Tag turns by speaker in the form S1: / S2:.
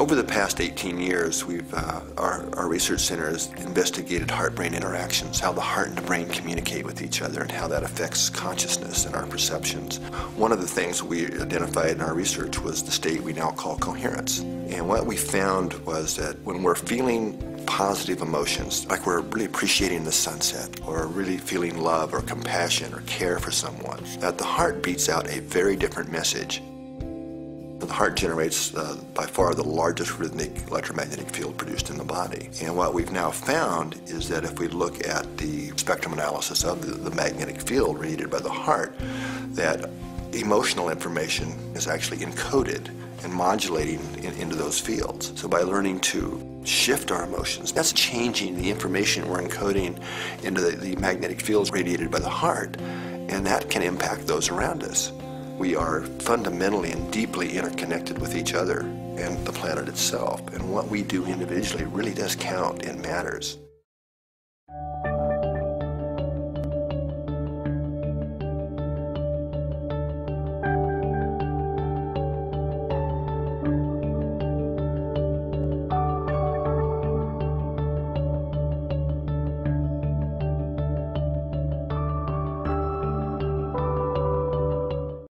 S1: Over the past 18 years, our research center has investigated heart-brain interactions, how the heart and the brain communicate with each other and how that affects consciousness and our perceptions. One of the things we identified in our research was the state we now call coherence. And what we found was that when we're feeling positive emotions, like we're really appreciating the sunset, or really feeling love or compassion or care for someone, that the heart beats out a very different message. The heart generates by far the largest rhythmic electromagnetic field produced in the body. And what we've now found is that if we look at the spectrum analysis of the magnetic field radiated by the heart, that emotional information is actually encoded and modulating into those fields. So by learning to shift our emotions, that's changing the information we're encoding into the magnetic fields radiated by the heart, and that can impact those around us. We are fundamentally and deeply interconnected with each other and the planet itself, and what we do individually really does count and matters.